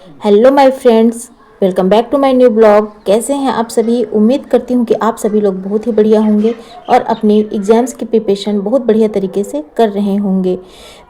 Hello my friends, welcome back to my new blog. कैसे हैं आप सभी? उम्मीद करती हूँ कि आप सभी लोग बहुत ही बढ़िया होंगे और अपने एग्ज़ाम्स की प्रिपरेशन बहुत बढ़िया तरीके से कर रहे होंगे।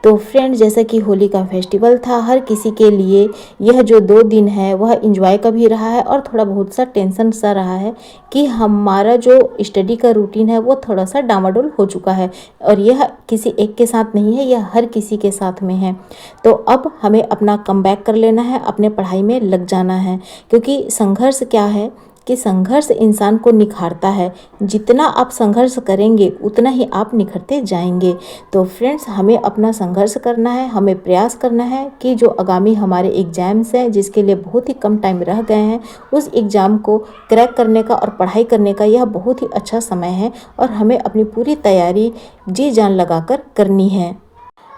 तो फ्रेंड्स, जैसा कि होली का फेस्टिवल था, हर किसी के लिए यह जो 2 दिन है वह इंजॉय का भी रहा है और थोड़ा बहुत सा टेंशन सा रहा है कि हमारा जो स्टडी का रूटीन है वो थोड़ा सा डामाडोल हो चुका है। और यह किसी एक के साथ नहीं है, यह हर किसी के साथ में है। तो अब हमें अपना कमबैक कर लेना है, अपने पढ़ाई में लग जाना है, क्योंकि संघर्ष क्या है कि संघर्ष इंसान को निखारता है। जितना आप संघर्ष करेंगे उतना ही आप निखरते जाएंगे। तो फ्रेंड्स, हमें अपना संघर्ष करना है, हमें प्रयास करना है कि जो आगामी हमारे एग्ज़ाम्स हैं, जिसके लिए बहुत ही कम टाइम रह गए हैं, उस एग्ज़ाम को क्रैक करने का और पढ़ाई करने का यह बहुत ही अच्छा समय है और हमें अपनी पूरी तैयारी जी जान लगाकर करनी है।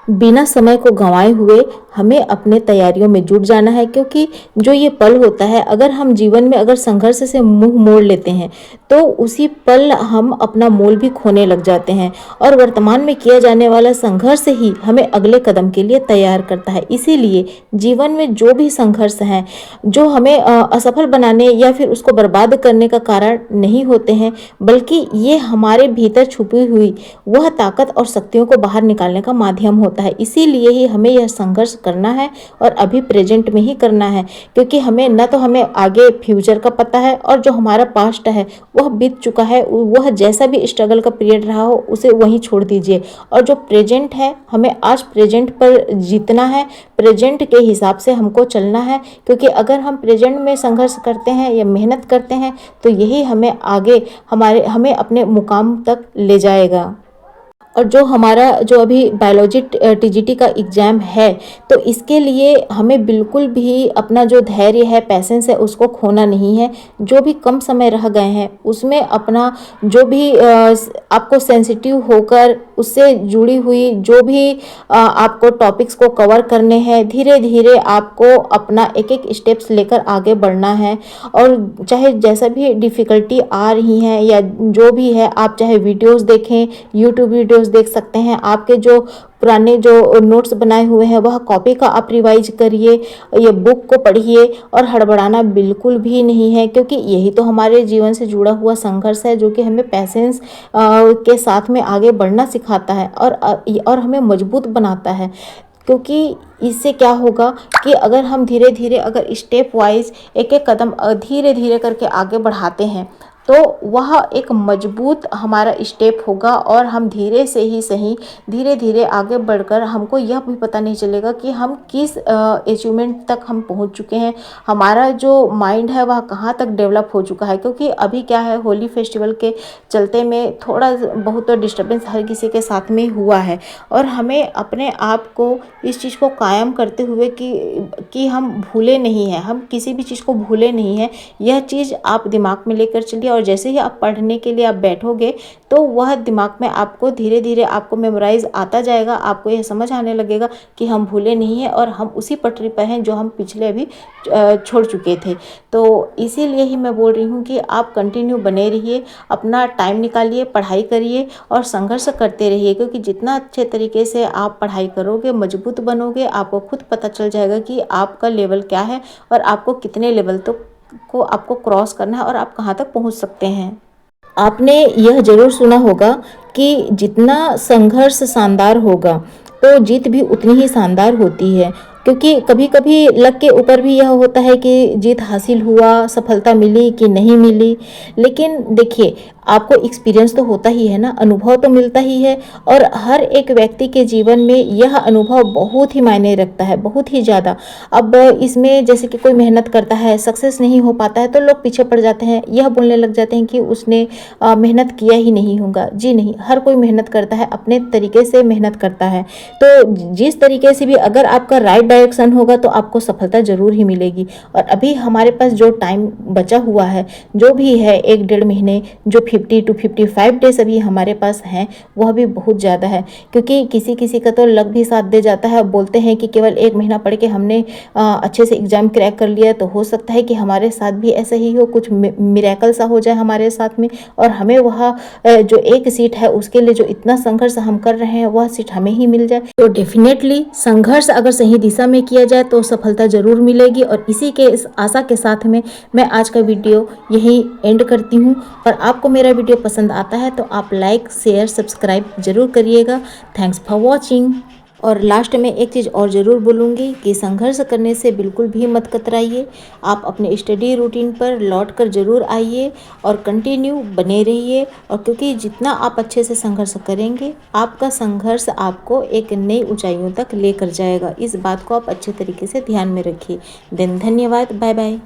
बिना समय को गंवाए हुए हमें अपने तैयारियों में जुट जाना है, क्योंकि जो ये पल होता है, अगर हम जीवन में अगर संघर्ष से मुंह मोड़ लेते हैं तो उसी पल हम अपना मोल भी खोने लग जाते हैं। और वर्तमान में किया जाने वाला संघर्ष ही हमें अगले कदम के लिए तैयार करता है। इसीलिए जीवन में जो भी संघर्ष हैं, जो हमें असफल बनाने या फिर उसको बर्बाद करने का कारण नहीं होते हैं, बल्कि ये हमारे भीतर छुपी हुई वह ताकत और शक्तियों को बाहर निकालने का माध्यम होता है। इसीलिए ही हमें यह संघर्ष करना है और अभी प्रेजेंट में ही करना है, क्योंकि हमें न तो हमें आगे फ्यूचर का पता है और जो हमारा पास्ट है वह बीत चुका है। वह जैसा भी स्ट्रगल का पीरियड रहा हो उसे वहीं छोड़ दीजिए, और जो प्रेजेंट है हमें आज प्रेजेंट पर जीतना है, प्रेजेंट के हिसाब से हमको चलना है। क्योंकि अगर हम प्रेजेंट में संघर्ष करते हैं या मेहनत करते हैं तो यही हमें आगे हमें अपने मुकाम तक ले जाएगा। और जो हमारा जो अभी बायोलॉजी टीजीटी का एग्ज़ाम है, तो इसके लिए हमें बिल्कुल भी अपना जो धैर्य है, पैसेंस है, उसको खोना नहीं है। जो भी कम समय रह गए हैं उसमें अपना जो भी आपको सेंसिटिव होकर उससे जुड़ी हुई जो भी आपको टॉपिक्स को कवर करने हैं, धीरे धीरे आपको अपना एक एक स्टेप्स लेकर आगे बढ़ना है। और चाहे जैसा भी डिफ़िकल्टी आ रही है या जो भी है, आप चाहे वीडियोस देखें, यूट्यूब वीडियोस देख सकते हैं, आपके जो पुराने जो नोट्स बनाए हुए हैं वह कॉपी का आप रिवाइज करिए, ये बुक को पढ़िए। और हड़बड़ाना बिल्कुल भी नहीं है, क्योंकि यही तो हमारे जीवन से जुड़ा हुआ संघर्ष है, जो कि हमें पैसेंस के साथ में आगे बढ़ना सिखाता है और हमें मजबूत बनाता है। क्योंकि इससे क्या होगा कि अगर हम धीरे धीरे अगर स्टेप वाइज एक एक कदम धीरे धीरे करके आगे बढ़ाते हैं तो वह एक मजबूत हमारा स्टेप होगा, और हम धीरे से ही सही धीरे धीरे आगे बढ़कर हमको यह भी पता नहीं चलेगा कि हम किस अचीवमेंट तक हम पहुंच चुके हैं, हमारा जो माइंड है वह कहाँ तक डेवलप हो चुका है। क्योंकि अभी क्या है, होली फेस्टिवल के चलते में थोड़ा बहुत डिस्टर्बेंस हर किसी के साथ में हुआ है, और हमें अपने आप को इस चीज़ को कायम करते हुए कि हम भूले नहीं हैं, हम किसी भी चीज़ को भूले नहीं हैं, यह चीज़ आप दिमाग में लेकर चलिए। और जैसे ही आप पढ़ने के लिए आप बैठोगे तो वह दिमाग में आपको धीरे धीरे आपको मेमोराइज आता जाएगा, आपको यह समझ आने लगेगा कि हम भूले नहीं हैं और हम उसी पटरी पर हैं जो हम पिछले अभी छोड़ चुके थे। तो इसीलिए ही मैं बोल रही हूँ कि आप कंटिन्यू बने रहिए, अपना टाइम निकालिए, पढ़ाई करिए और संघर्ष करते रहिए। क्योंकि जितना अच्छे तरीके से आप पढ़ाई करोगे, मजबूत बनोगे, आपको खुद पता चल जाएगा कि आपका लेवल क्या है और आपको कितने लेवल तक को आपको क्रॉस करना है और आप कहाँ तक पहुँच सकते हैं। आपने यह जरूर सुना होगा कि जितना संघर्ष शानदार होगा तो जीत भी उतनी ही शानदार होती है। क्योंकि कभी कभी लक के ऊपर भी यह होता है कि जीत हासिल हुआ, सफलता मिली कि नहीं मिली। लेकिन देखिए, आपको एक्सपीरियंस तो होता ही है ना, अनुभव तो मिलता ही है, और हर एक व्यक्ति के जीवन में यह अनुभव बहुत ही मायने रखता है, बहुत ही ज़्यादा। अब इसमें जैसे कि कोई मेहनत करता है, सक्सेस नहीं हो पाता है तो लोग पीछे पड़ जाते हैं, यह बोलने लग जाते हैं कि उसने मेहनत किया ही नहीं होगा। जी नहीं, हर कोई मेहनत करता है, अपने तरीके से मेहनत करता है। तो जिस तरीके से भी अगर आपका राइट डायरेक्शन होगा तो आपको सफलता जरूर ही मिलेगी। और अभी हमारे पास जो टाइम बचा हुआ है, जो भी है 1-1.5 महीने, जो 50 to 55 डेज अभी हमारे पास हैं, वह भी बहुत ज़्यादा है। क्योंकि किसी किसी का तो लक भी साथ दे जाता है। बोलते हैं कि केवल 1 महीना पढ़ के हमने अच्छे से एग्ज़ाम क्रैक कर लिया, तो हो सकता है कि हमारे साथ भी ऐसा ही हो, कुछ मिरेकल सा हो जाए हमारे साथ में, और हमें वह जो एक सीट है उसके लिए जो इतना संघर्ष हम कर रहे हैं वह सीट हमें ही मिल जाए। तो डेफिनेटली संघर्ष अगर सही दिशा दिशा में किया जाए तो सफलता ज़रूर मिलेगी। और इसी के इस आशा के साथ में मैं आज का वीडियो यहीं एंड करती हूँ। और आपको मेरा वीडियो पसंद आता है तो आप लाइक शेयर सब्सक्राइब ज़रूर करिएगा। Thanks for watching. और लास्ट में एक चीज़ और ज़रूर बोलूँगी कि संघर्ष करने से बिल्कुल भी मत कतराइए। आप अपने स्टडी रूटीन पर लौट कर ज़रूर आइए और कंटिन्यू बने रहिए। और क्योंकि जितना आप अच्छे से संघर्ष करेंगे, आपका संघर्ष आपको एक नई ऊंचाइयों तक लेकर जाएगा। इस बात को आप अच्छे तरीके से ध्यान में रखिए। धन्यवाद। Bye bye.